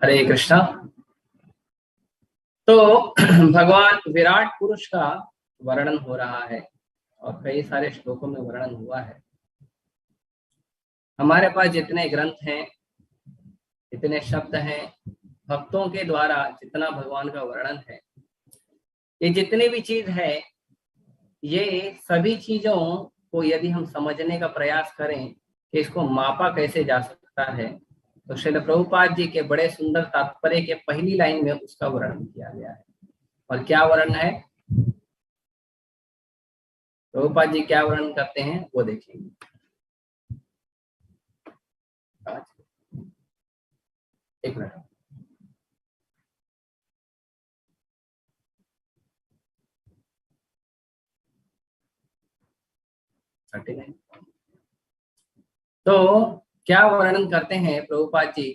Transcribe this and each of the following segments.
हरे कृष्णा। तो भगवान विराट पुरुष का वर्णन हो रहा है और कई सारे श्लोकों में वर्णन हुआ है। हमारे पास जितने ग्रंथ हैं, इतने शब्द हैं, भक्तों के द्वारा जितना भगवान का वर्णन है, ये जितनी भी चीज है, ये सभी चीजों को यदि हम समझने का प्रयास करें कि इसको मापा कैसे जा सकता है, तो श्रील प्रभुपाद जी के बड़े सुंदर तात्पर्य के पहली लाइन में उसका वर्णन किया गया है। और क्या वर्णन है, प्रभुपाद जी क्या वर्णन करते हैं वो देखेंगे। एक मिनट। तो क्या वर्णन करते हैं प्रभुपाद जी।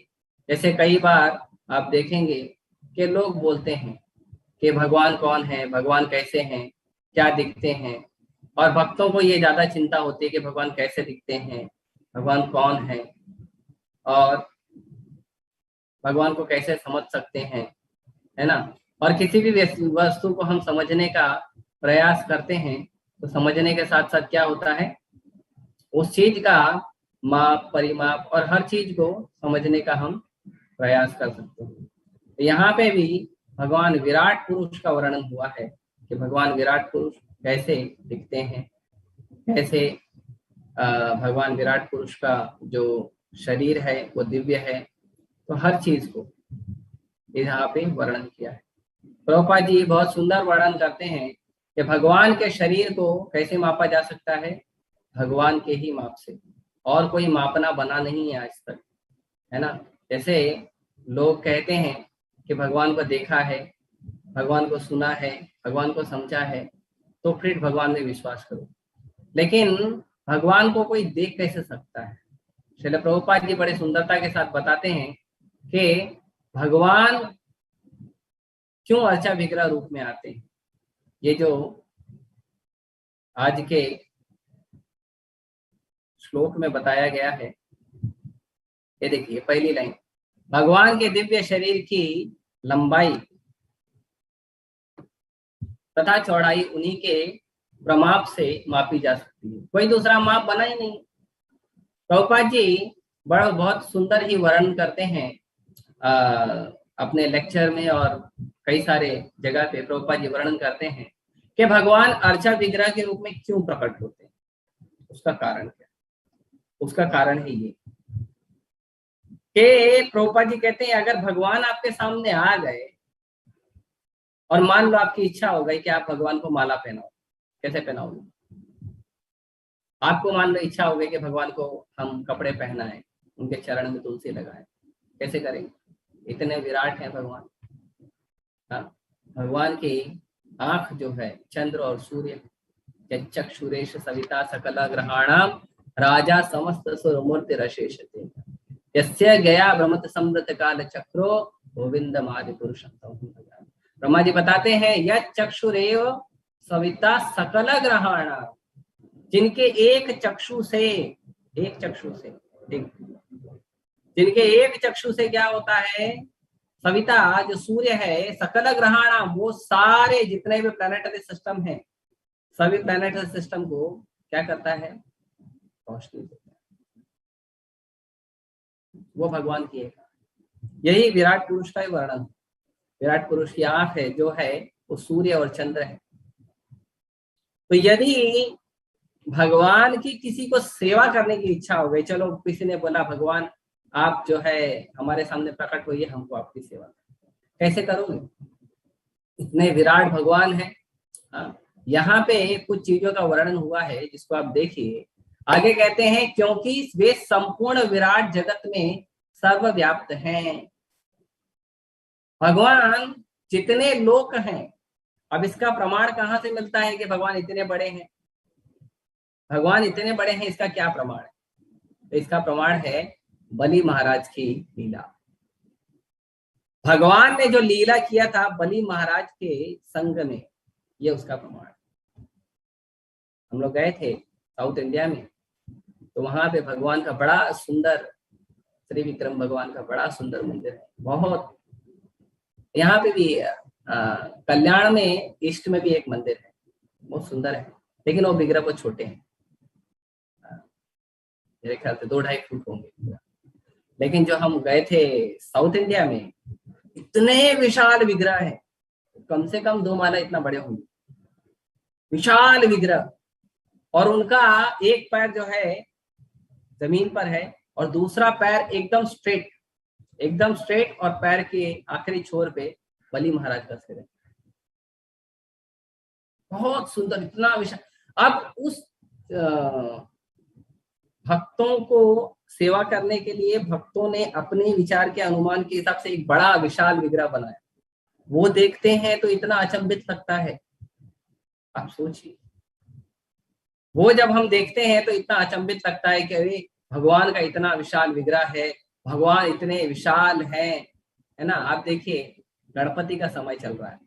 जैसे कई बार आप देखेंगे कि लोग बोलते हैं कि भगवान कौन है, भगवान कैसे हैं, क्या दिखते हैं, और भक्तों को ये ज्यादा चिंता होती है कि भगवान कैसे दिखते हैं, भगवान कौन है, और भगवान को कैसे समझ सकते हैं, है ना। और किसी भी वस्तु को हम समझने का प्रयास करते हैं तो समझने के साथ साथ क्या होता है, उस चीज का माप परिमाप और हर चीज को समझने का हम प्रयास कर सकते हैं। तो यहाँ पे भी भगवान विराट पुरुष का वर्णन हुआ है कि भगवान विराट पुरुष कैसे दिखते हैं, कैसे भगवान विराट पुरुष का जो शरीर है वो दिव्य है। तो हर चीज को यहाँ पे वर्णन किया है। प्रभुपाद जी बहुत सुंदर वर्णन करते हैं कि भगवान के शरीर को कैसे मापा जा सकता है, भगवान के ही माप से, और कोई मापना बना नहीं है आज तक, है ना। जैसे लोग कहते हैं कि भगवान को देखा है, भगवान को सुना है, भगवान को समझा है, तो फिर भगवान में विश्वास करो। लेकिन भगवान को कोई देख कैसे सकता है। श्रील प्रभुपाद जी बड़े सुंदरता के साथ बताते हैं कि भगवान क्यों अर्चा विग्रह रूप में आते हैं। ये जो आज के श्लोक में बताया गया है, ये देखिए पहली लाइन, भगवान के दिव्य शरीर की लंबाई तथा चौड़ाई उन्हीं के प्रमाप से मापी जा सकती है, कोई दूसरा माप बना ही नहीं। प्रभुपाद जी बहुत सुंदर ही वर्णन करते हैं अपने लेक्चर में, और कई सारे जगह पे प्रभुपाद जी वर्णन करते हैं कि भगवान अर्चा विग्रह के रूप में क्यों प्रकट होते हैं। उसका कारण क्या, उसका कारण है ये कि प्रभुपाद जी कहते हैं अगर भगवान आपके सामने आ गए और मान लो आपकी इच्छा हो गई कि आप भगवान को माला पहनाओ, कैसे पहनाओगे। आपको मान लो इच्छा हो गई कि भगवान को हम कपड़े पहनाएं, उनके चरण में तुलसी लगाएं, कैसे करेंगे, इतने विराट हैं भगवान। हाँ, भगवान की आंख जो है चंद्र और सूर्य, चक्षुरेश सविता सकल ग्रहाणाम राजा समस्त सुरमूर्ति रशेषते यस्य गया भ्रमत समृत काल चक्रो गोविंदम आदि पुरुषोत्तम। ब्रह्मा जी बताते हैं यह चक्षुरेव सविता सकल ग्रहाणाम, जिनके एक चक्षु से, एक चक्षु से, जिनके एक चक्षु से क्या होता है, सविता जो सूर्य है, सकल ग्रहाणाम वो सारे जितने भी प्लैनेटरी सिस्टम है, सभी प्लैनेटरी सिस्टम को क्या करता है, रोशनी देता है। वो भगवान की एक, यही विराट पुरुष का ही वर्णन। विराट पुरुष की आंख है जो है वो सूर्य और चंद्र है। तो यदि भगवान की किसी को सेवा करने की इच्छा हो गई, चलो किसी ने बोला भगवान आप जो है हमारे सामने प्रकट होइए, हमको आपकी सेवा, कैसे करोगे, इतने विराट भगवान है। यहाँ पे कुछ चीजों का वर्णन हुआ है जिसको आप देखिए। आगे कहते हैं क्योंकि वे संपूर्ण विराट जगत में सर्वव्याप्त हैं। भगवान जितने लोक हैं, अब इसका प्रमाण कहाँ से मिलता है कि भगवान इतने बड़े हैं, भगवान इतने बड़े हैं, इसका क्या प्रमाण है। तो इसका प्रमाण है बलि महाराज की लीला। भगवान ने जो लीला किया था बलि महाराज के संग में, ये उसका प्रमाण है। हम लोग गए थे साउथ इंडिया में, तो वहां पे भगवान का बड़ा सुंदर त्रिविक्रम भगवान का बड़ा सुंदर मंदिर है, बहुत। यहाँ पे भी कल्याण में ईस्ट में भी एक मंदिर है, बहुत सुंदर है, लेकिन वो विग्रह बहुत छोटे हैं, मेरे ख्याल से 2-2.5 फुट होंगे। लेकिन जो हम गए थे साउथ इंडिया में, इतने विशाल विग्रह है, कम से कम 2 माला इतना बड़े होंगे, विशाल विग्रह। और उनका एक पैर जो है जमीन पर है और दूसरा पैर एकदम स्ट्रेट, एकदम स्ट्रेट, और पैर के आखिरी छोर पे बलि महाराज का सिर है। बहुत सुंदर, इतना विशाल। अब उस भक्तों को सेवा करने के लिए भक्तों ने अपने विचार के अनुमान के हिसाब से एक बड़ा विशाल विग्रह बनाया। वो देखते हैं तो इतना अचंभित लगता है, आप सोचिए। वो जब हम देखते हैं तो इतना अचंभित लगता है कि अरे भगवान का इतना विशाल विग्रह है, भगवान इतने विशाल हैं, है ना। आप देखिए गणपति का समय चल रहा है,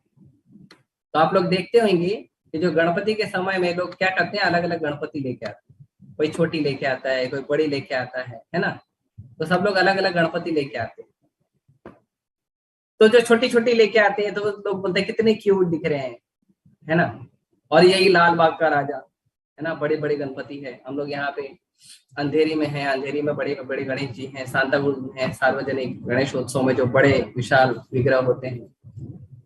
तो आप लोग देखते होंगे कि जो गणपति के समय में लोग क्या करते हैं, अलग अलग गणपति लेके आते हैं। कोई छोटी लेके आता है, कोई बड़ी लेके आता है ना। तो सब लोग अलग अलग गणपति लेके आते हैं। तो जो छोटी छोटी लेके आते हैं तो लोग बोलते हैं कितने क्यूट दिख रहे हैं, है ना। और यही लाल बाग का राजा, है ना, बड़े बड़े गणपति है। हम लोग यहाँ पे अंधेरी में है, अंधेरी में बड़े बड़े गणेश जी हैं। सांताक्रूज में है, सार्वजनिक गणेशोत्सव में जो बड़े विशाल विग्रह होते हैं,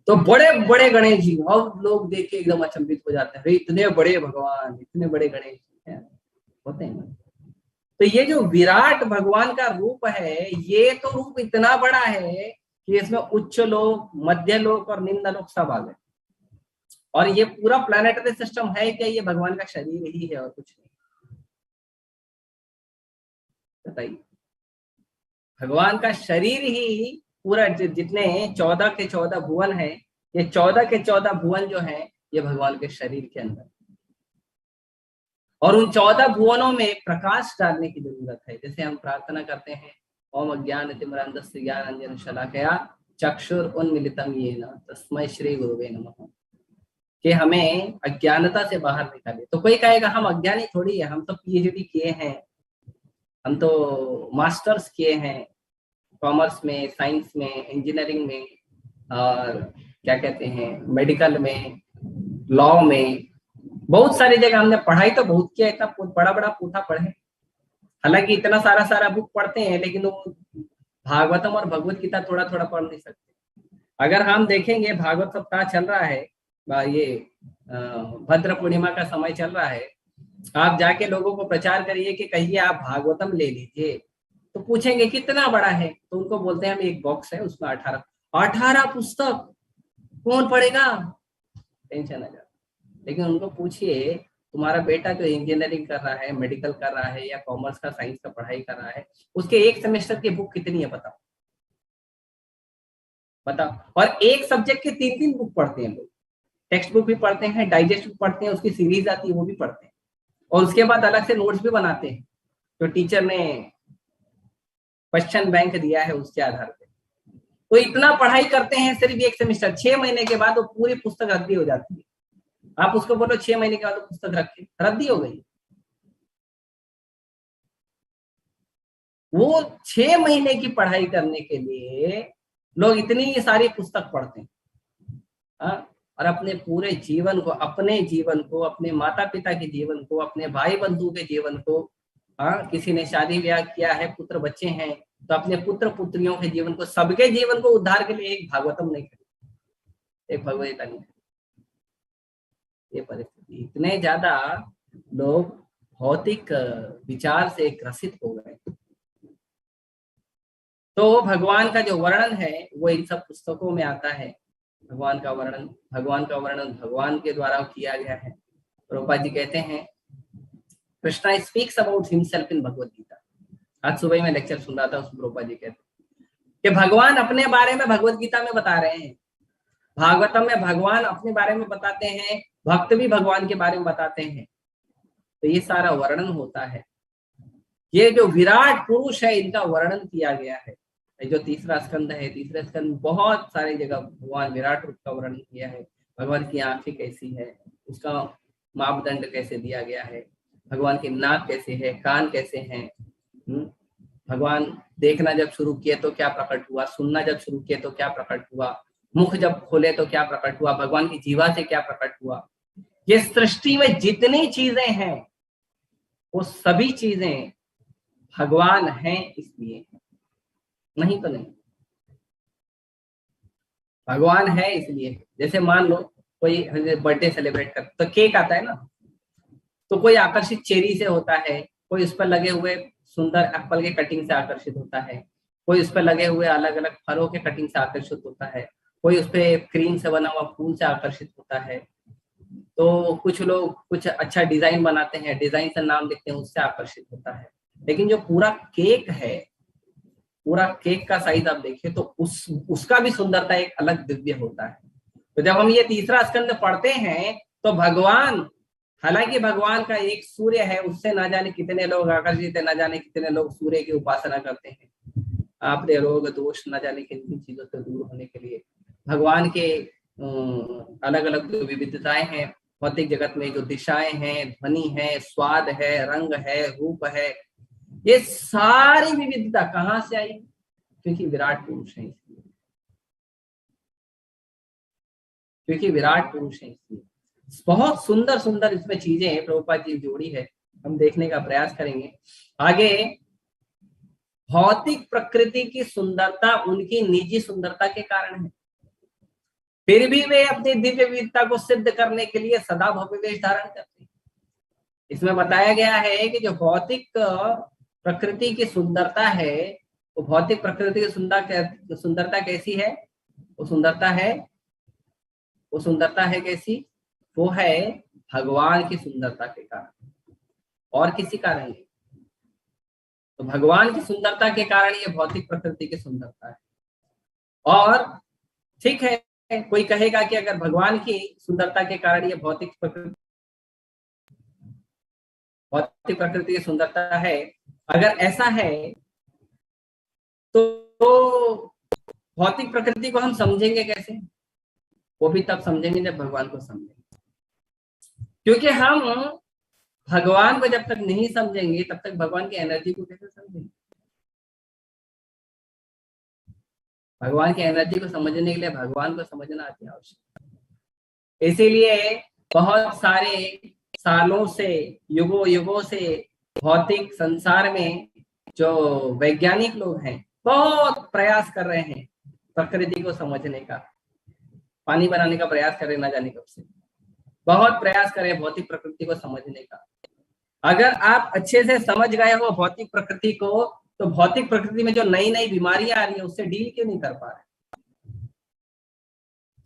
तो बड़े बड़े गणेश जी, और लोग देख के एकदम अचंभित हो जाते हैं, इतने बड़े भगवान, इतने बड़े गणेश जी हैं, होते हैं। तो ये जो विराट भगवान का रूप है, ये तो रूप इतना बड़ा है कि इसमें उच्च लोक, मध्य लोक और निम्न लोक सब आ गए। और ये पूरा प्लैनेटरी सिस्टम है क्या, ये भगवान का शरीर ही है और कुछ नहीं। बताइए, भगवान का शरीर ही पूरा, जितने 14 के 14 भुवन है, ये 14 के 14 भुवन जो है ये भगवान के शरीर के अंदर। और उन 14 भुवनों में प्रकाश डालने की जरूरत है। जैसे हम प्रार्थना करते हैं, ओम अज्ञानतिमिरान्धस्य ज्ञानांजन शलाकया चक्षुरुन्मीलितं येन तस्मै श्री गुरुवे नमः, कि हमें अज्ञानता से बाहर निकाले। तो कोई कहेगा हम अज्ञानी थोड़ी है, हम तो पीएचडी किए हैं, हम तो मास्टर्स किए हैं कॉमर्स में, साइंस में, इंजीनियरिंग में, और क्या कहते हैं मेडिकल में, लॉ में, बहुत सारी जगह हमने पढ़ाई तो बहुत किया, इतना बड़ा बड़ा पूथा पढ़े। हालांकि इतना सारा सारा बुक पढ़ते हैं, लेकिन वो भागवतम और भगवत गीता थोड़ा थोड़ा पढ़ नहीं सकते। अगर हम देखेंगे भागवत सप्ताह चल रहा है, ये भद्र पूर्णिमा का समय चल रहा है, आप जाके लोगों को प्रचार करिए कि कहिए आप भागवतम ले लीजिए, तो पूछेंगे कितना बड़ा है, तो उनको बोलते हैं हम एक बॉक्स है उसमें 18 पुस्तक, कौन पढ़ेगा, टेंशन आ जाता। लेकिन उनको पूछिए तुम्हारा बेटा जो इंजीनियरिंग कर रहा है, मेडिकल कर रहा है, या कॉमर्स का, साइंस का पढ़ाई कर रहा है, उसके एक सेमेस्टर की बुक कितनी है बताओ, बताओ। और एक सब्जेक्ट के 3-3 बुक पढ़ते हैं लोग, टेक्स्ट बुक भी पढ़ते हैं, डाइजेस्ट बुक पढ़ते हैं, उसकी सीरीज आती है वो भी पढ़ते हैं, और उसके बाद अलग से नोट्स भी बनाते हैं तो टीचर ने क्वेश्चन बैंक दिया है उसके आधार पे। तो इतना पढ़ाई करते हैं सिर्फ एक सेमेस्टर, 6 महीने के बाद वो पूरी पुस्तक रद्दी हो जाती है। आप उसको बोलो 6 महीने के बाद तो पुस्तक रखी, रद्दी हो गई। वो 6 महीने की पढ़ाई करने के लिए लोग इतनी सारी पुस्तक पढ़ते हैं, और अपने पूरे जीवन को, अपने जीवन को, अपने माता पिता के जीवन को, अपने भाई बंधु के जीवन को, किसी ने शादी ब्याह किया है, पुत्र बच्चे हैं, तो अपने पुत्र पुत्रियों के जीवन को, सबके जीवन को उद्धार के लिए एक भागवतम नहीं खरीदी, एक भगवद्गीता नहीं खरीदी। ये परिस्थिति, इतने ज्यादा लोग भौतिक विचार से ग्रसित हो गए। तो भगवान का जो वर्णन है वो इन सब पुस्तकों में आता है। भगवान का वर्णन भगवान के द्वारा किया गया है। प्रभुपाद जी कहते हैं, Krishna speaks about himself in Bhagavad Gita. आज सुबह में लेक्चर सुन रहा था, उसमें प्रभुपाद जी कहते हैं कि भगवान अपने बारे में भगवद गीता में बता रहे हैं, भागवतम में भगवान अपने बारे में बताते हैं, भक्त भी भगवान के बारे में बताते हैं। तो ये सारा वर्णन होता है। ये जो विराट पुरुष है इनका वर्णन किया गया है। जो तीसरा स्कंद है, तीसरे स्कंद में बहुत सारी जगह भगवान विराट रूप का वर्णन किया है। भगवान की आंखें कैसी है, उसका मापदंड कैसे दिया गया है, भगवान की नाक कैसे है, कान कैसे हैं, भगवान देखना जब शुरू किए तो क्या प्रकट हुआ, सुनना जब शुरू किए तो क्या प्रकट हुआ, मुख जब खोले तो क्या प्रकट हुआ, भगवान की जीवा से क्या प्रकट हुआ। ये सृष्टि में जितनी चीजें हैं वो सभी चीजें भगवान हैं इसलिए, नहीं तो नहीं, भगवान है इसलिए। जैसे मान लो कोई बर्थडे सेलिब्रेट कर तो केक आता है ना, तो कोई आकर्षित चेरी से होता है, कोई उस पर लगे हुए सुंदर एप्पल के कटिंग से आकर्षित होता है, कोई उस पर लगे हुए अलग अलग फलों के कटिंग से आकर्षित होता है, कोई उस पर क्रीम से बना हुआ फूल से आकर्षित होता है। तो कुछ लोग कुछ अच्छा डिजाइन बनाते हैं, डिजाइन से नाम लिखते हैं, उससे आकर्षित होता है। लेकिन जो पूरा केक है, पूरा केक का साइज आप देखिए तो उसका भी सुंदरता एक अलग दिव्य होता है। तो जब हम ये तीसरा स्कंद पढ़ते हैं तो भगवान, हालांकि भगवान का एक सूर्य है, उससे ना जाने कितने लोग आकर्षित है, ना जाने कितने लोग सूर्य की उपासना करते हैं, आपने रोग दोष ना जाने किन किन चीजों से दूर होने के लिए। भगवान के अलग अलग जो विविधताएं हैं भौतिक जगत में, जो दिशाएं हैं, ध्वनि है, स्वाद है, रंग है, रूप है, ये सारी विविधता कहाँ से आई? क्योंकि विराट पुरुष है इसलिए, क्योंकि विराट पुरुष है इसलिए। बहुत सुंदर सुंदर इसमें चीजें प्रभुपाद जी जोड़ी है, हम देखने का प्रयास करेंगे आगे। भौतिक प्रकृति की सुंदरता उनकी निजी सुंदरता के कारण है, फिर भी वे अपनी दिव्य विविधता को सिद्ध करने के लिए सदा भव्य वेश धारण करते हैं। इसमें बताया गया है कि जो भौतिक प्रकृति की सुंदरता है, वो भौतिक प्रकृति की सुंदरता कैसी है? वो सुंदरता है, वो सुंदरता है कैसी? वो है भगवान की सुंदरता के कारण, और किसी कारण नहीं। तो भगवान की सुंदरता के कारण ये भौतिक प्रकृति की सुंदरता है। और ठीक है, कोई कहेगा कि अगर भगवान की सुंदरता के कारण ये भौतिक प्रकृति की सुंदरता है, अगर ऐसा है तो भौतिक प्रकृति को हम समझेंगे कैसे? वो भी तब समझेंगे जब भगवान को समझेंगे, क्योंकि हम भगवान को जब तक नहीं समझेंगे तब तक भगवान की एनर्जी को कैसे समझेंगे? भगवान की एनर्जी को समझने के लिए भगवान को समझना अति आवश्यक है। इसीलिए बहुत सारे सालों से, युगों युगों से भौतिक संसार में जो वैज्ञानिक लोग हैं बहुत प्रयास कर रहे हैं प्रकृति को समझने का, पानी बनाने का प्रयास कर रहे हैं, ना जाने कब से बहुत प्रयास करें भौतिक प्रकृति को समझने का। अगर आप अच्छे से समझ गए हो भौतिक प्रकृति को, तो भौतिक प्रकृति में जो नई नई बीमारियां आ रही है उससे डील क्यों नहीं कर पा रहे?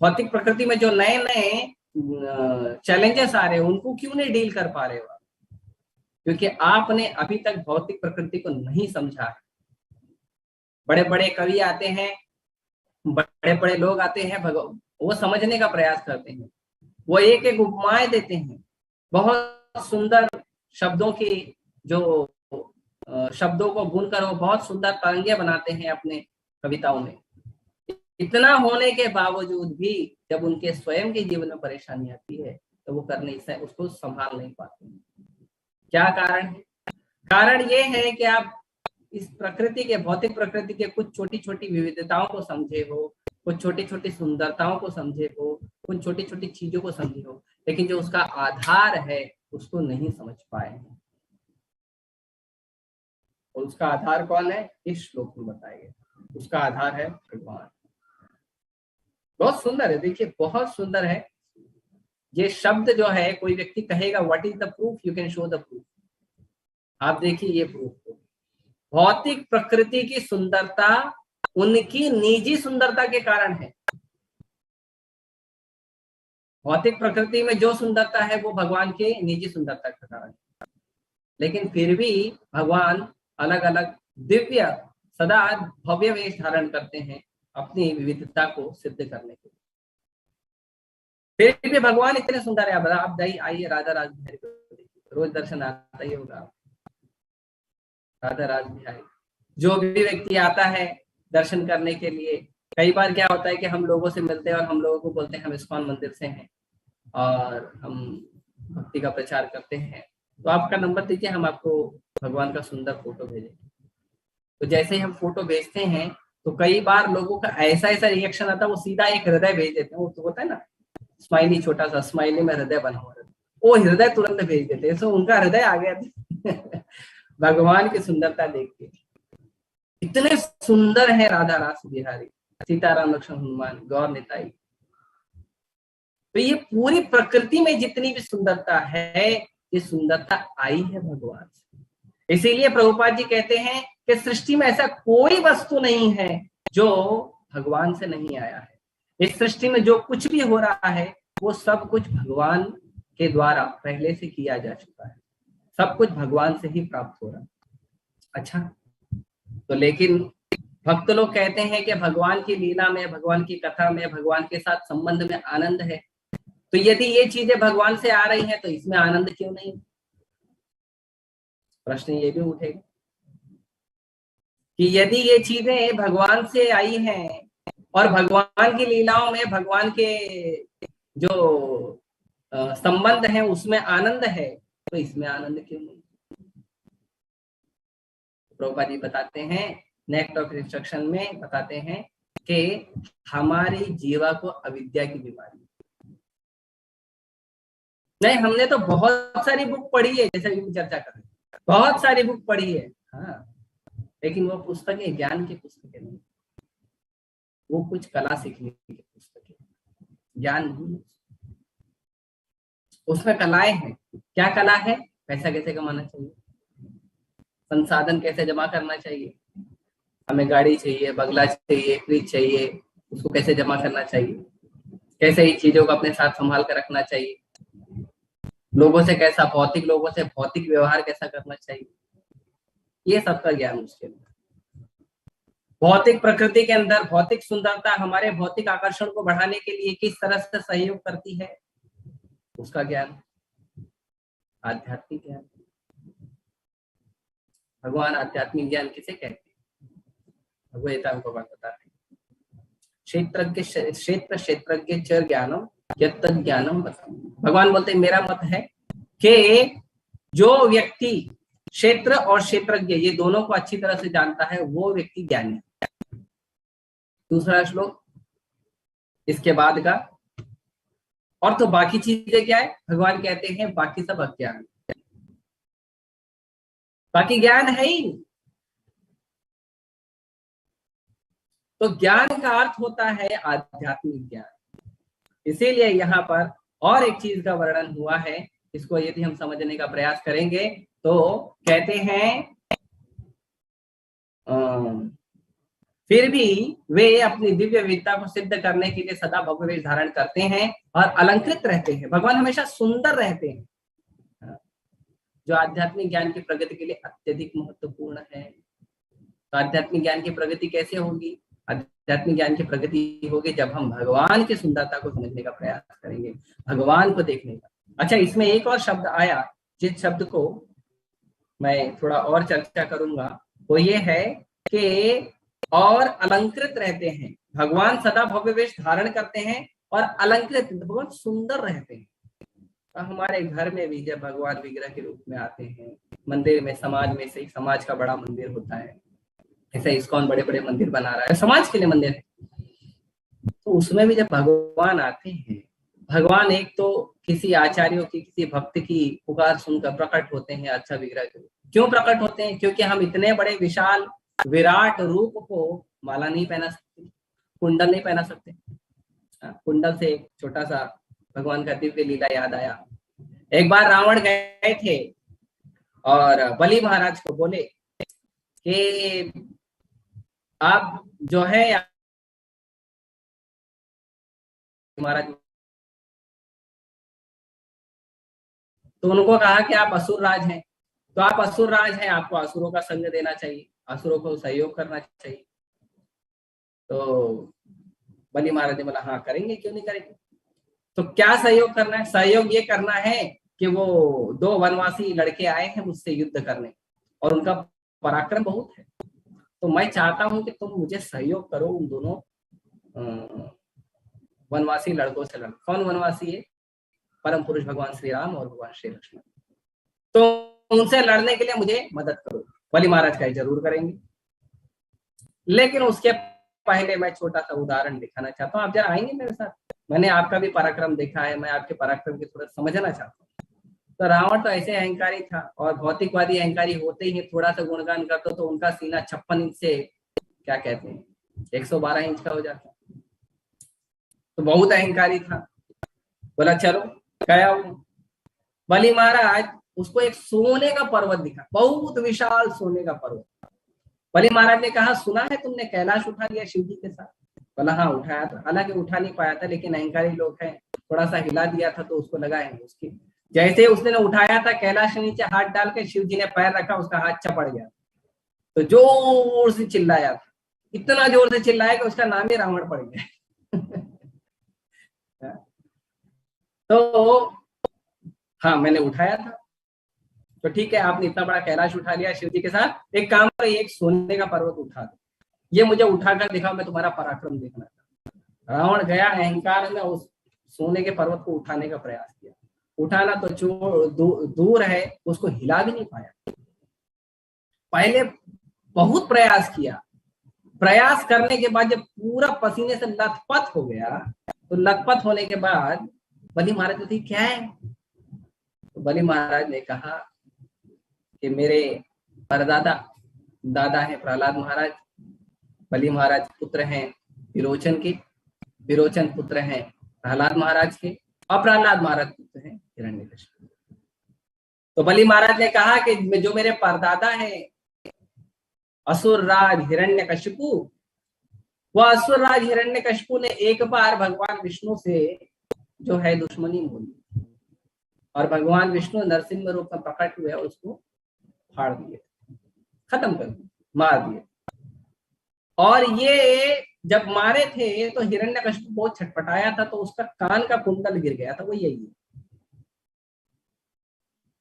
भौतिक प्रकृति में जो नए नए चैलेंजेस आ रहे हैं उनको क्यों नहीं डील कर पा रहे हो? क्योंकि आपने अभी तक भौतिक प्रकृति को नहीं समझा है। बड़े बड़े कवि आते हैं, बड़े बड़े लोग आते हैं, वो समझने का प्रयास करते हैं, वो एक एक उपमाएं देते हैं, बहुत सुंदर शब्दों की, जो शब्दों को बुनकर वो बहुत सुंदर तरंगे बनाते हैं अपने कविताओं में। इतना होने के बावजूद भी जब उनके स्वयं के जीवन में परेशानी आती है तो वो कर नहीं सकते, उसको संभाल नहीं पाते। क्या कारण है? कारण ये है कि आप इस प्रकृति के, भौतिक प्रकृति के कुछ छोटी छोटी विविधताओं को समझे हो, कुछ छोटी छोटी सुंदरताओं को समझे हो, कुछ छोटी छोटी चीजों को समझे हो, लेकिन जो उसका आधार है उसको नहीं समझ पाए हैं। और उसका आधार कौन है? इस श्लोक में बताया गया, उसका आधार है भगवान। बहुत सुंदर है, देखिए बहुत सुंदर है ये शब्द जो है। कोई व्यक्ति कहेगा what is the proof, you can show the proof. आप देखिए ये प्रूफ को, भौतिक प्रकृति की सुंदरता उनकी निजी सुंदरता के कारण है। भौतिक प्रकृति में जो सुंदरता है वो भगवान के निजी सुंदरता के कारण है, लेकिन फिर भी भगवान अलग अलग दिव्य सदा भव्य वेश धारण करते हैं अपनी विविधता को सिद्ध करने के लिए। फिर भी भगवान इतने सुंदर है। आप आइए राधा राज बिहारी को देखिए, रोज दर्शन आता ही होगा। राधा राज बिहारी, जो भी व्यक्ति आता है दर्शन करने के लिए, कई बार क्या होता है कि हम लोगों से मिलते हैं और हम लोगों को बोलते हैं हम इस्कॉन मंदिर से हैं और हम भक्ति का प्रचार करते हैं, तो आपका नंबर दीजिए, हम आपको भगवान का सुंदर फोटो भेजेंगे। तो जैसे ही हम फोटो भेजते हैं तो कई बार लोगों का ऐसा ऐसा रिएक्शन आता है, वो सीधा एक हृदय भेज देते हैं, वो तो होता है ना स्माइली, छोटा सा स्माइली में हृदय बना हुआ रहता है, वो हृदय तुरंत भेज देते हैं, तो उनका हृदय आ गया भगवान की सुंदरता देख के। इतने सुंदर है राधा रास बिहारी, सीताराम लक्ष्मण हनुमान गौर निताई। तो ये पूरी प्रकृति में जितनी भी सुंदरता है, ये सुंदरता आई है भगवान से। इसीलिए प्रभुपाद जी कहते हैं कि सृष्टि में ऐसा कोई वस्तु नहीं है जो भगवान से नहीं आया है। इस सृष्टि में जो कुछ भी हो रहा है वो सब कुछ भगवान के द्वारा पहले से किया जा चुका है, सब कुछ भगवान से ही प्राप्त हो रहा है। अच्छा, तो लेकिन भक्त लोग कहते हैं कि भगवान की लीला में, भगवान की कथा में, भगवान के साथ संबंध में आनंद है, तो यदि ये चीजें भगवान से आ रही हैं तो इसमें आनंद क्यों नहीं? प्रश्न ये भी उठेगा कि यदि ये चीजें भगवान से आई हैं और भगवान की लीलाओं में भगवान के जो संबंध है उसमें आनंद है, तो इसमें आनंद क्यों नहीं? प्रभुपाद जी बताते हैं नेक्स्ट ऑफ इंस्ट्रक्शन में, बताते हैं कि हमारी जीवा को अविद्या की बीमारी नहीं। हमने तो बहुत सारी बुक पढ़ी है, जैसे भी चर्चा कर रहे हैं, बहुत सारी बुक पढ़ी है, हाँ, लेकिन वो पुस्तकें ज्ञान की पुस्तकें नहीं, वो कुछ कला सीखने की पुस्तकें, ज्ञान नहीं। उसमें कलाएं हैं। क्या कला है? पैसा कैसे कमाना चाहिए, संसाधन कैसे जमा करना चाहिए, हमें गाड़ी चाहिए, बंगला चाहिए, फ्रिज चाहिए, उसको कैसे जमा करना चाहिए, कैसे ही चीजों को अपने साथ संभाल कर रखना चाहिए, लोगों से कैसा, भौतिक लोगों से भौतिक व्यवहार कैसा करना चाहिए, ये सबका ज्ञान उसके अंदर। भौतिक प्रकृति के अंदर भौतिक सुंदरता हमारे भौतिक आकर्षण को बढ़ाने के लिए किस तरह से सहयोग करती है, उसका ज्ञान, आध्यात्मिक ज्ञान। भगवान आध्यात्मिक ज्ञान किसे कहते हैं? भगवत भगवान बताते हैं क्षेत्र क्षेत्रज्ञ च ज्ञानम यत्त ज्ञानम। भगवान बोलते हैं मेरा मत है कि जो व्यक्ति क्षेत्र और क्षेत्रज्ञ ये दोनों को अच्छी तरह से जानता है वो व्यक्ति ज्ञानी है। दूसरा श्लोक इसके बाद का, और तो बाकी चीजें क्या है? भगवान कहते हैं बाकी सब अज्ञान, बाकी ज्ञान है ही। तो ज्ञान का अर्थ होता है आध्यात्मिक ज्ञान। इसीलिए यहाँ पर और एक चीज का वर्णन हुआ है, इसको यदि हम समझने का प्रयास करेंगे तो कहते हैं फिर भी वे अपनी दिव्य विद्या को सिद्ध करने के लिए सदा भव्य वेश धारण करते हैं और अलंकृत रहते हैं। भगवान हमेशा सुंदर रहते हैं, जो आध्यात्मिक ज्ञान की प्रगति के लिए अत्यधिक महत्वपूर्ण है। तो आध्यात्मिक ज्ञान की प्रगति कैसे होगी? आध्यात्मिक ज्ञान की प्रगति होगी जब हम भगवान की सुंदरता को समझने का प्रयास करेंगे, भगवान को देखने का। अच्छा, इसमें एक और शब्द आया जिस शब्द को मैं थोड़ा और चर्चा करूंगा, वो ये है कि और अलंकृत रहते हैं। भगवान सदा भव्य वेश धारण करते हैं और अलंकृत, भगवान सुंदर रहते हैं। तो हमारे घर में भी जब भगवान विग्रह के रूप में आते हैं, मंदिर में, समाज में से समाज का बड़ा मंदिर होता है, ऐसे इस्कॉन बड़े बड़े मंदिर बना रहा है, समाज के लिए मंदिर है, तो उसमें भी जब भगवान आते हैं, भगवान एक तो किसी आचार्यों की, किसी भक्त की पुकार सुनकर प्रकट होते हैं अच्छा विग्रह के रूप। क्यों प्रकट होते हैं? क्योंकि हम इतने बड़े विशाल विराट रूप को माला नहीं पहना सकते, कुंडल नहीं पहना सकते। कुंडल से एक छोटा सा भगवान का दिव्य लीला याद आया। एक बार रावण गए थे और बलि महाराज को बोले कि आप जो है महाराज, तो उनको कहा कि आप असुर राज हैं, तो आप असुर राज हैं, आपको असुरों का संग देना चाहिए, असुरों को सहयोग करना चाहिए। तो बलि महाराज ने बोला हाँ करेंगे, क्यों नहीं करेंगे। तो क्या सहयोग करना है? सहयोग ये करना है कि वो 2 वनवासी लड़के आए हैं मुझसे युद्ध करने और उनका पराक्रम बहुत है, तो मैं चाहता हूं कि तुम मुझे सहयोग करो उन दोनों वनवासी लड़कों से लड़। कौन वनवासी है? परम पुरुष भगवान श्री राम और भगवान श्री लक्ष्मण। तो उनसे लड़ने के लिए मुझे मदद करो। बलि महाराज कहे जरूर करेंगे। लेकिन उसके पहले मैं छोटा सा उदाहरण दिखाना चाहता हूँ, आप जरा आएंगे मेरे साथ। मैंने आपका भी पराक्रम देखा है, मैं आपके पराक्रम की थोड़ा समझना चाहता हूँ। तो रावण तो ऐसे अहंकारी था, और भौतिकवादी अहंकारी होते ही थोड़ा सा गुणगान करते तो उनका सीना 56 इंच से क्या कहते हैं 112 इंच का हो जाता। तो बहुत अहंकारी था। बोला चलो गया वो। बलि महाराज उसको एक सोने का पर्वत दिखा, बहुत विशाल सोने का पर्वत। बलि महाराज ने कहा सुना है तुमने कैलाश उठा लिया शिव जी के साथ। बोला हाँ उठाया था, हालांकि उठा नहीं पाया था, लेकिन अहंकारी लोग हैं, थोड़ा सा हिला दिया था तो उसको लगा है उसकी। जैसे उसने उठाया था, कैलाश के नीचे हाथ डाल के शिव जी ने पैर रखा, उसका हाथ चपड़ गया। तो जोर से चिल्लाया था, इतना जोर से चिल्लाया कि उसका नाम ही रावण पड़ गया। तो हाँ मैंने उठाया था। तो ठीक है, आपने इतना बड़ा कैलाश उठा लिया शिव जी के साथ, एक काम करो एक सोने का पर्वत उठा दो, ये मुझे उठाकर दिखाओ, मैं तुम्हारा पराक्रम देखना चाहता हूं। रावण गया, अहंकार में उस सोने के पर्वत को उठाने का प्रयास किया। उठाना तो दूर है, उसको हिला भी नहीं पाया। पहले बहुत प्रयास किया, प्रयास करने के बाद जब पूरा पसीने से लथपथ हो गया, तो लथपथ होने के बाद बलि महाराज ने क्या है, तो बलि महाराज ने कहा कि मेरे परदादा दादा है प्रहलाद महाराज, बलि महाराज पुत्र हैं विरोचन के, विरोचन पुत्र हैं प्रहलाद महाराज के, और प्रहलाद महाराज पुत्र हैं हिरण्यकशिपु। तो बलि महाराज ने कहा कि जो मेरे परदादा है असुर राज हिरण्यकशिपु, वह असुर राज हिरण्यकशिपु ने एक बार भगवान विष्णु से जो है दुश्मनी मोली, और भगवान विष्णु नरसिंह रूप में प्रकट हुए और उसको फाड़ दिए, खत्म कर दिए, मार दिए। और ये जब मारे थे तो हिरण्यकशिपु बहुत छटपटाया था, तो उसका कान का कुंडल गिर गया था, वो यही है।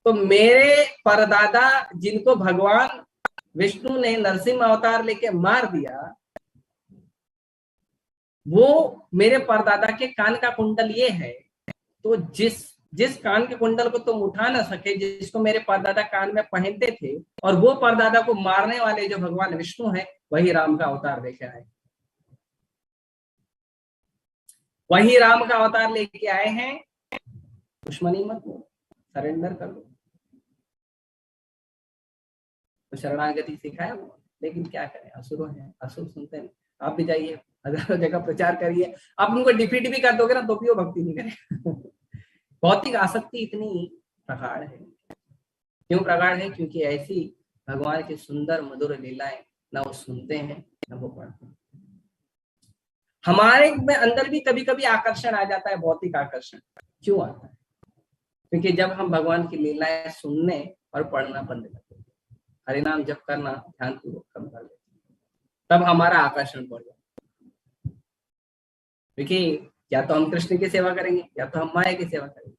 तो मेरे परदादा जिनको भगवान विष्णु ने नरसिंह अवतार लेके मार दिया, वो मेरे परदादा के कान का कुंडल ये है। तो जिस जिस कान के कुंडल को तुम उठा ना सके, जिसको मेरे परदादा कान में पहनते थे, और वो परदादा को मारने वाले जो भगवान विष्णु है, वही राम का अवतार लेके आए, वही राम का अवतार लेके आए हैं। दुश्मनी मत लो, सरेंडर कर लो। तो शरणागति सिखाया वो, लेकिन क्या करें, असुर हैं, असुर सुनते हैं। आप भी जाइए, हजारों जगह प्रचार करिए, आप उनको डिफीट भी कर दोगे ना तो भी वो भक्ति नहीं करेगा। भौतिक आसक्ति इतनी प्रगाढ़ है। क्यों प्रगाढ़ है? क्योंकि ऐसी भगवान की सुंदर मधुर लीलाएं ना वो सुनते हैं ना वो पढ़ते हैं। हमारे में अंदर भी कभी कभी आकर्षण आ जाता है, भौतिक आकर्षण। क्यों आता है? क्योंकि जब हम भगवान की लीलाएं सुनने और पढ़ना बंद करते हैं, हरिनाम जप करना ध्यान पूर्वक कम कर लेते, तब हमारा आकर्षण बढ़ जाता है। क्योंकि या तो हम कृष्ण की सेवा करेंगे या तो हम माया की सेवा करेंगे,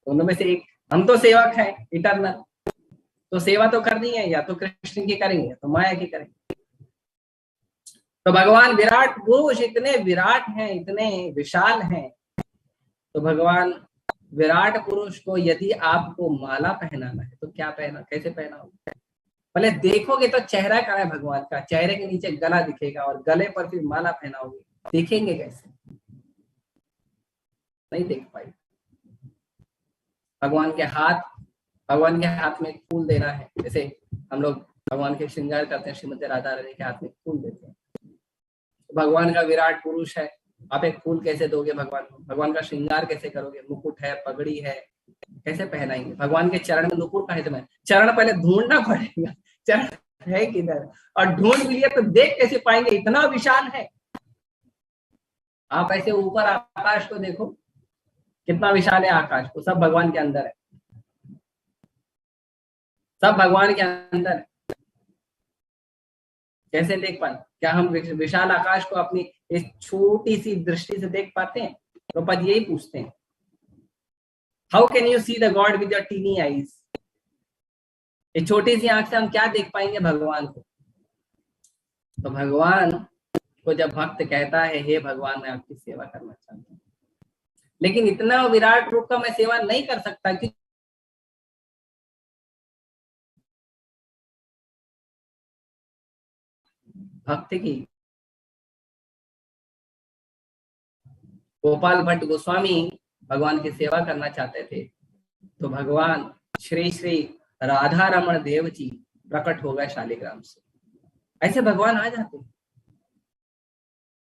दोनों में से एक। हम तो सेवक हैं इटरनल, तो सेवा तो करनी है, या तो कृष्ण की करेंगे या तो माया की करेंगे। तो भगवान विराट पुरुष इतने विराट हैं, इतने विशाल हैं। तो भगवान विराट पुरुष को यदि आपको माला पहनाना है तो क्या पहना, कैसे पहनाओगे? पहले देखोगे तो चेहरा कहाँ है भगवान का, चेहरे के नीचे गला दिखेगा, और गले पर फिर माला पहनाओगे, दिखेंगे कैसे? नहीं देख पाई। भगवान के हाथ में फूल देना है, जैसे हम लोग भगवान के श्रृंगार करते हैं, श्रीमती राधा रानी के हाथ में फूल देते हैं। भगवान का विराट पुरुष है, आप एक फूल कैसे दोगे भगवान को? भगवान का श्रृंगार कैसे करोगे? मुकुट है, पगड़ी है, कैसे पहनाएंगे? भगवान के चरण में नुपुर का है, चरण पहले ढूंढना पड़ेगा, चरण है किधर, और ढूंढ लिए तो देख कैसे पाएंगे, इतना विशाल है। आप ऐसे ऊपर आकाश को देखो, कितना विशाल है आकाश, को सब भगवान के अंदर है, सब भगवान के अंदर है। कैसे देख पाए? क्या हम विशाल आकाश को अपनी इस छोटी सी दृष्टि से देख पाते हैं? तो पद यही पूछते हैं, how can you see the God with your tiny eyes? इस छोटी सी आंख से हम क्या देख पाएंगे भगवान को? तो भगवान को जब भक्त कहता है हे भगवान मैं आपकी सेवा करना चाहता हूँ, लेकिन इतना विराट रूप का मैं सेवा नहीं कर सकता, कि भक्त की। गोपाल भट्ट गोस्वामी भगवान की सेवा करना चाहते थे, तो भगवान श्री श्री राधा रमण देव जी प्रकट हो गए शालिग्राम से। ऐसे भगवान आ जाते।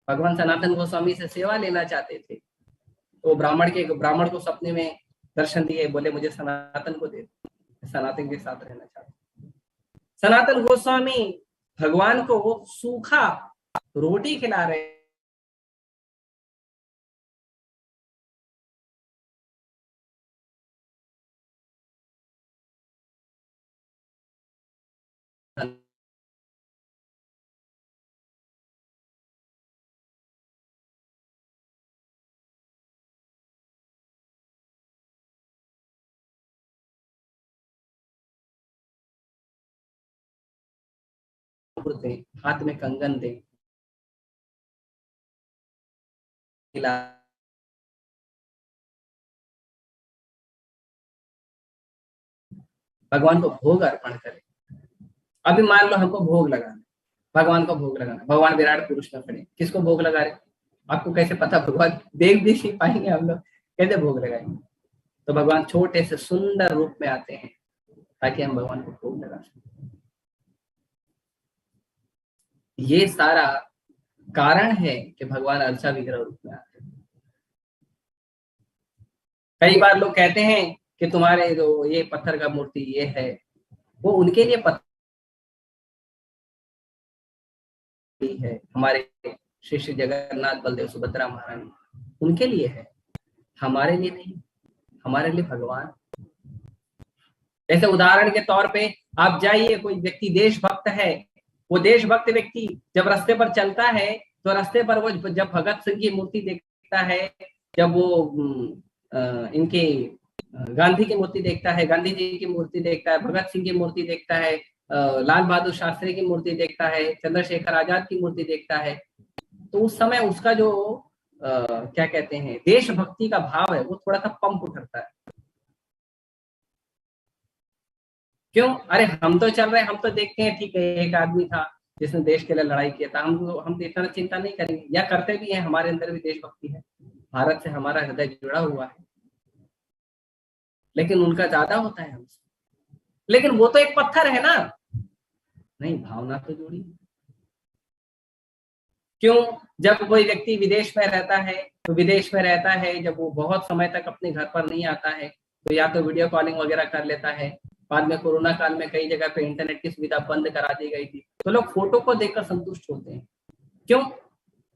भगवान सनातन गोस्वामी से सेवा लेना चाहते थे, तो ब्राह्मण को सपने में दर्शन दिए, बोले मुझे सनातन को दे, सनातन के साथ रहना चाहते। सनातन गोस्वामी भगवान को सूखा रोटी खिला रहे, हाथ में कंगन दे, भगवान को भोग अर्पण करें। अभी मान लो हमको भोग लगाना, भगवान को भोग लगाना, भगवान विराट पुरुष में खड़े, किसको भोग लगा रहे? आपको कैसे पता? भगवान देख भी नहीं पाएंगे हम लोग, कैसे भोग लगाएंगे? तो भगवान छोटे से सुंदर रूप में आते हैं ताकि हम भगवान को भोग लगा सकें। ये सारा कारण है कि भगवान अर्चा विग्रह रूप में आते हैं। कई बार लोग कहते हैं कि तुम्हारे जो ये पत्थर का मूर्ति ये है, वो उनके लिए पत्थर है। हमारे श्री श्री जगन्नाथ बलदेव सुभद्रा महारानी उनके लिए है, हमारे लिए नहीं, हमारे लिए भगवान। जैसे उदाहरण के तौर पे आप जाइए, कोई व्यक्ति देशभक्त है, वो देशभक्त व्यक्ति जब रास्ते पर चलता है तो रास्ते पर वो जब भगत सिंह की मूर्ति देखता है, जब वो इनके गांधी की मूर्ति देखता है, गांधी जी की मूर्ति देखता है, भगत सिंह की मूर्ति देखता है, लाल बहादुर शास्त्री की मूर्ति देखता है, चंद्रशेखर आजाद की मूर्ति देखता है, तो उस समय उसका जो क्या कहते हैं देशभक्ति का भाव है वो थोड़ा सा पंप उठता है। क्यों? अरे हम तो चल रहे हैं, हम तो देखते हैं, ठीक है एक आदमी था जिसने देश के लिए लड़ाई किया था, हम इतना चिंता नहीं करेंगे, या करते भी हैं, हमारे अंदर भी देशभक्ति है, भारत से हमारा हृदय जुड़ा हुआ है, लेकिन उनका ज्यादा होता है हमसे। लेकिन वो तो एक पत्थर है ना, नहीं भावना तो जुड़ी। क्यों? जब कोई व्यक्ति विदेश में रहता है, तो विदेश में रहता है, जब वो बहुत समय तक अपने घर पर नहीं आता है, तो या तो वीडियो कॉलिंग वगैरह कर लेता है। बाद में कोरोना काल में कई जगह पे इंटरनेट की सुविधा बंद करा दी गई थी, तो लोग फोटो को देखकर संतुष्ट होते हैं। क्यों?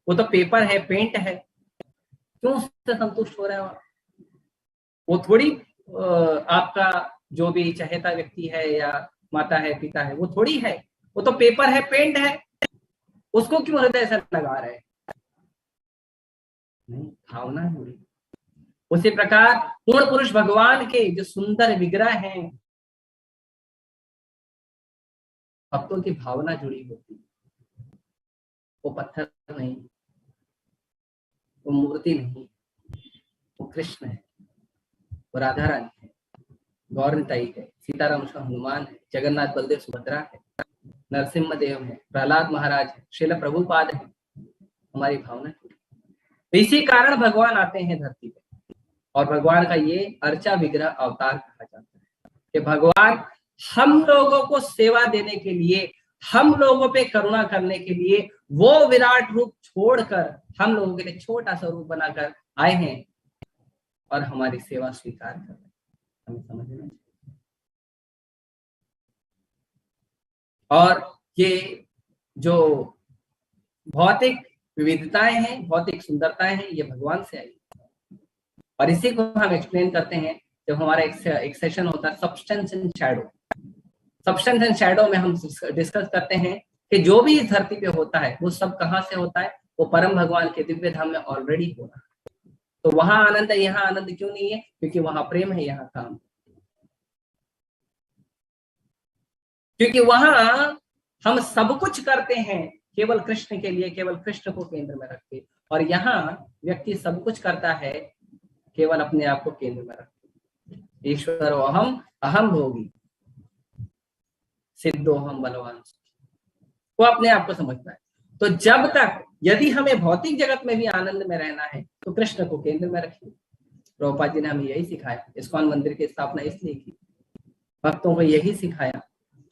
वो तो पेपर है, पेंट है, क्यों उससे संतुष्ट हो रहा है? वो थोड़ी आपका जो भी चहेता व्यक्ति है या माता है, पिता है, वो थोड़ी है, वो तो पेपर है, पेंट है, उसको क्यों हृदय से लगा रहे हैं? नहीं, भावना जुड़ी। उसी प्रकार पूर्ण पुरुष भगवान के जो सुंदर विग्रह हैं, भक्तों की भावना जुड़ी होती है। वो पत्थर नहीं, वो मूर्ति नहीं, वो कृष्ण है, वो राधा रानी है, गौरताई है, सीताराम उसका हनुमान है, जगन्नाथ बलदेव सुभद्रा है, नरसिम्हा देव है, प्रहलाद महाराज है, श्रील प्रभुपाद है, हमारी भावना जुड़ी। इसी कारण भगवान आते हैं धरती पे, और भगवान का ये अर्चा विग्रह अवतार कहा जाता है कि भगवान हम लोगों को सेवा देने के लिए, हम लोगों पे करुणा करने के लिए वो विराट रूप छोड़कर हम लोगों के लिए छोटा सा रूप बनाकर आए हैं और हमारी सेवा स्वीकार कर रहे हैं। हमें समझना चाहिए। और ये जो भौतिक विविधताएं हैं, भौतिक सुंदरताएं हैं, ये भगवान से आई। और इसी को हम एक्सप्लेन करते हैं जब हमारा एक सेशन होता है substance and shadow. Substance and shadow में हम डिस्कस करते हैं कि जो भी इस धरती पे होता है वो सब कहाँ से होता है? वो परम भगवान के दिव्य धाम में ऑलरेडी हो रहा है। तो वहां आनंद है, यहाँ आनंद क्यों नहीं है? क्योंकि वहां प्रेम है, यहाँ काम। क्योंकि वहां हम सब कुछ करते हैं केवल कृष्ण के लिए, केवल कृष्ण को केंद्र में रख के, और यहाँ व्यक्ति सब कुछ करता है केवल अपने आप को केंद्र में रख के। ईश्वर अहम अहम भोगी सिद्धो हम बलवान, वो अपने आप को समझता है। तो जब तक यदि हमें भौतिक जगत में भी आनंद में रहना है तो कृष्ण को केंद्र में रखिए। प्रभुपाद जी ने हमें यही सिखाया, इस्कॉन मंदिर की स्थापना इसलिए की, भक्तों को यही सिखाया,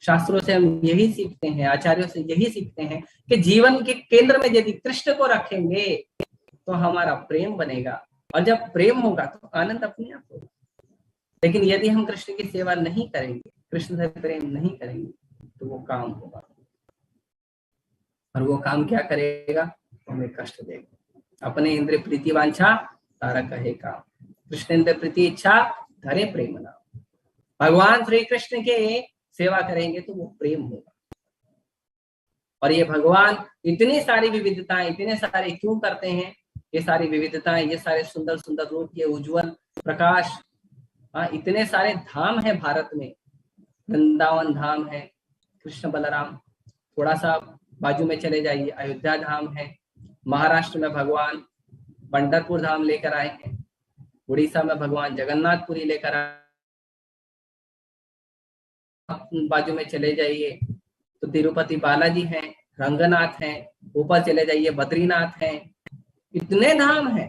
शास्त्रों से हम यही सीखते हैं, आचार्यों से यही सीखते हैं कि जीवन के केंद्र में यदि कृष्ण को रखेंगे तो हमारा प्रेम बनेगा, और जब प्रेम होगा तो आनंद अपने आप होगा। लेकिन यदि हम कृष्ण की सेवा नहीं करेंगे, कृष्ण से प्रेम नहीं करेंगे, तो वो काम होगा, और वो काम क्या करेगा, हमें कष्ट देगा। अपने इंद्र प्रीति वांछा तारा कहे काम, कृष्ण इंद्र प्रीति इच्छा धरे प्रेम नाम। भगवान श्री कृष्ण के सेवा करेंगे तो वो प्रेम होगा। और ये भगवान इतनी सारी विविधताएं, इतने सारे क्यों करते हैं, ये सारी विविधताएं, ये सारे सुंदर सुंदर रूप, ये उज्जवल प्रकाश, इतने सारे धाम है भारत में। वृंदावन धाम है, कृष्ण बलराम, थोड़ा सा बाजू में चले जाइए अयोध्या धाम है, महाराष्ट्र में भगवान पंढरपुर धाम लेकर आए हैं, उड़ीसा में भगवान जगन्नाथपुरी लेकर आए, बाजू में चले जाइए तो तिरुपति बालाजी हैं, रंगनाथ हैं, ऊपर चले जाइए बद्रीनाथ हैं, इतने धाम हैं।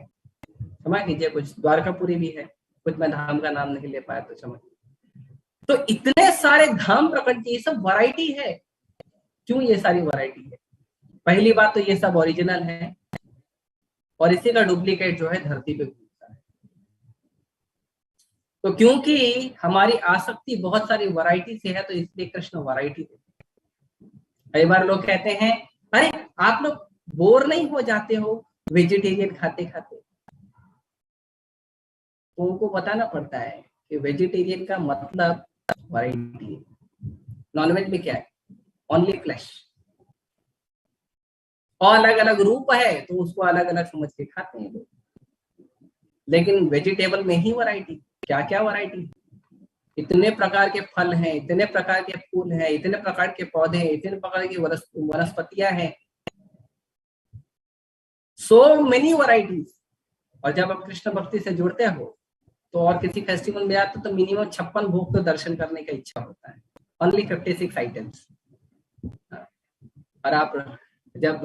क्षमा कीजिए, कुछ द्वारकापुरी भी है, कुछ मैं धाम का नाम नहीं ले पाया तो क्षमा। तो इतने सारे धाम प्रकट किए, सब वैरायटी है। क्यों ये सारी वैरायटी है? पहली बात तो ये सब ओरिजिनल है, और इसी का डुप्लीकेट जो है धरती पे घूमता है। तो क्योंकि हमारी आसक्ति बहुत सारी वैरायटी से है, तो इसलिए कृष्ण वैरायटी देते हैं। कई बार लोग कहते हैं, अरे आप लोग बोर नहीं हो जाते हो वेजिटेरियन खाते खाते? तो उनको बताना पड़ता है कि वेजिटेरियन का मतलब वैरायटी है। नॉनवेज में क्या है? ओनली फ्लैश, और अलग अलग रूप है तो उसको अलग अलग समझ के खाते हैं लोग। लेकिन वेजिटेबल में ही वैरायटी, क्या क्या वैरायटी, इतने प्रकार के फल हैं, इतने प्रकार के फूल हैं, इतने प्रकार के पौधे हैं, इतने प्रकार की वनस्पतियां हैं, सो मेनी वैरायटीज। और जब आप कृष्ण भक्ति से जुड़ते हो तो और किसी फेस्टिवल में आते तो मिनिमम 56 भोग तो दर्शन करने का इच्छा होता है, ओनली 56 आइटम्स। और आप जब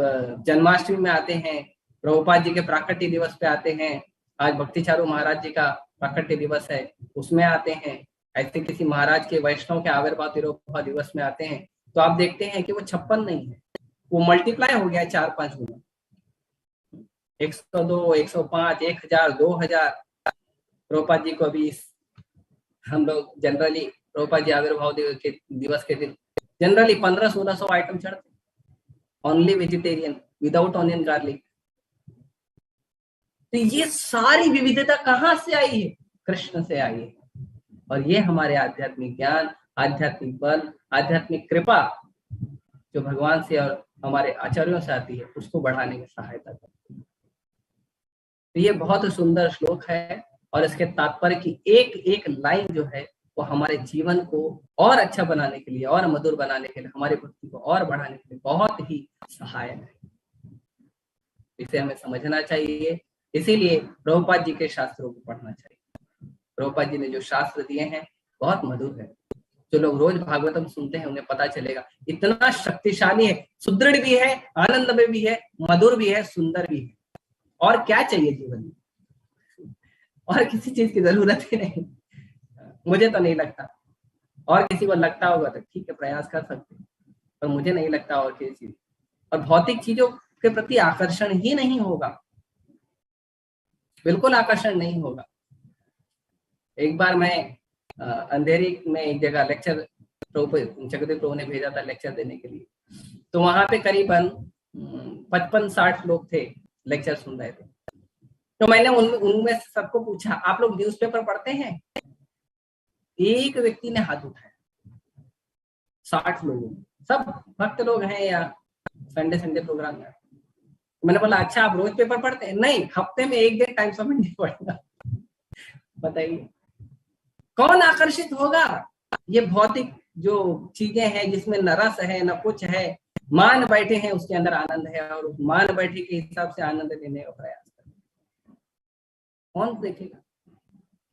जन्माष्टमी में आते हैं, प्रभुपाद जी के प्राकट्य दिवस पे आते हैं, आज भक्ति चारू महाराज जी का प्राकट्य दिवस है, उसमें आते हैं, ऐसे किसी महाराज के वैष्णव के आविर्भाव तिरुभाव दिवस में आते हैं, तो आप देखते हैं कि वो 56 नहीं है, वो मल्टीप्लाई हो गया है 4-5 गुना, 102, 105, 1000, 2000। प्रभुपाद जी को अभी हम लोग जनरली प्रभुपाद जी आविर्भाव दिवस के दिन जनरली 1500-1600 आइटम चढ़ते, only vegetarian without onion garlic. तो ये सारी विविधता कहाँ से आई है? कृष्ण से आई है। और ये हमारे आध्यात्मिक ज्ञान, आध्यात्मिक बल, आध्यात्मिक कृपा जो भगवान से और हमारे आचार्यों से आती है, उसको बढ़ाने में सहायता करती है। तो ये बहुत सुंदर श्लोक है, और इसके तात्पर्य की एक एक लाइन जो है वो हमारे जीवन को और अच्छा बनाने के लिए, और मधुर बनाने के लिए, हमारी भक्ति को और बढ़ाने के लिए बहुत ही सहायक है। इसे हमें समझना चाहिए, इसीलिए प्रभुपाद जी के शास्त्रों को पढ़ना चाहिए। प्रभुपाद जी ने जो शास्त्र दिए हैं बहुत मधुर है। जो लोग रोज भागवतम सुनते हैं उन्हें पता चलेगा इतना शक्तिशाली है, सुदृढ़ भी है, आनंद में भी है, मधुर भी है, सुंदर भी है। और क्या चाहिए जीवन में? और किसी चीज की जरूरत ही नहीं, मुझे तो नहीं लगता। और किसी को लगता होगा तो ठीक है, प्रयास कर सकते हैं, पर मुझे नहीं लगता और किसी चीज। और भौतिक चीजों के प्रति आकर्षण ही नहीं होगा, बिल्कुल आकर्षण नहीं होगा। एक बार मैं अंधेरी में एक जगह लेक्चर, जगदेव प्रभु ने भेजा था लेक्चर देने के लिए, तो वहां पे करीबन 55-60 लोग थे, लेक्चर सुन रहे थे। तो मैंने उनमें सबको पूछा, आप लोग न्यूज़पेपर पढ़ते हैं? एक व्यक्ति ने हाथ उठाया। 60 लोगों, सब भक्त लोग हैं या संडे प्रोग्राम में। मैंने बोला अच्छा आप रोज पेपर पढ़ते हैं? नहीं, हफ्ते में एक दिन टाइम्स ऑफ इंडिया पढ़ना। बताइए कौन आकर्षित होगा? ये भौतिक जो चीजें हैं जिसमें न रस है न कुछ है, मान बैठे हैं उसके अंदर आनंद है, और मान बैठे के हिसाब से आनंद लेने का प्रयास करें, कौन देखेगा?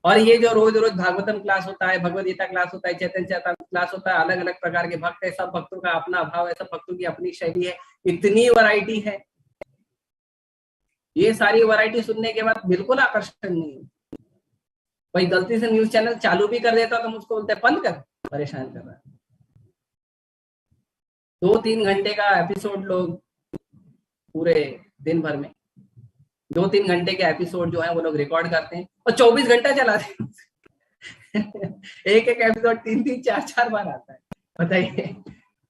और ये जो रोज रोज भागवतम क्लास होता है, भगवद गीता क्लास होता है, चैतन्य चैतन्य क्लास होता है, अलग अलग प्रकार के भक्त है, सब भक्तों का अपना भाव है, सब भक्तों की अपनी शैली है, इतनी वैरायटी है। ये सारी वैरायटी सुनने के बाद बिल्कुल आकर्षण नहीं है। कोई गलती से न्यूज चैनल चालू भी कर देता तो मुझको बोलते बंद कर, परेशान कर रहा है। 2-3 घंटे का एपिसोड लोग पूरे दिन भर में 2-3 घंटे के एपिसोड जो है वो लोग रिकॉर्ड करते हैं और 24 घंटा चलाते हैं। एक एक एपिसोड 3-3 4-4 बार आता है, बताइए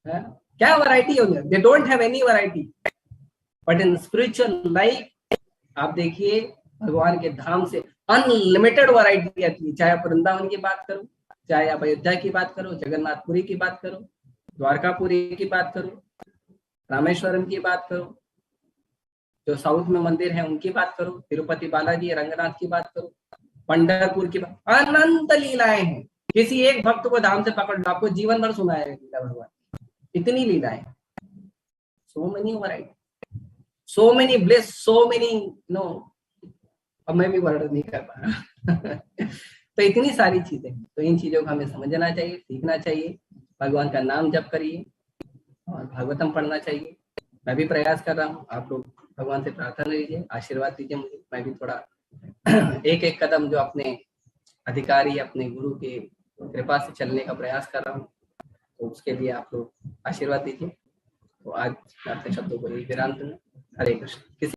क्या वैरायटी होगी? They don't have any variety. But in spiritual life आप देखिए भगवान के धाम से अनलिमिटेड वैरायटी आती है। चाहे आप वृंदावन की बात करो, चाहे आप अयोध्या की बात करो, जगन्नाथपुरी की बात करो, द्वारकापुरी की बात करो, रामेश्वरम की बात करो, जो साउथ में मंदिर है उनकी बात करो, तिरुपति बालाजी, रंगनाथ की बात करो, पंढरपुर की बात, अनंत लीलाएं हैं। किसी एक भक्त को धाम से पकड़ लो, आपको जीवन भर सुनाएगा लीला भगवान, इतनी लीलाएं, so many variety, so many bless, so many no, अब मैं भी वर्णन नहीं कर पा रहा। तो इतनी सारी चीजें, तो इन चीजों को हमें समझना चाहिए, सीखना चाहिए, भगवान का नाम जप करिए और भागवतम पढ़ना चाहिए। मैं भी प्रयास कर रहा हूँ, आप लोग भगवान से प्रार्थना लीजिए, आशीर्वाद दीजिए मुझे, मैं भी थोड़ा एक एक कदम जो अपने अधिकारी अपने गुरु के कृपा से चलने का प्रयास कर रहा हूँ, तो उसके लिए आप लोग आशीर्वाद दीजिए। तो आज अपने शब्दों को विराम दूंगा। हरे कृष्ण।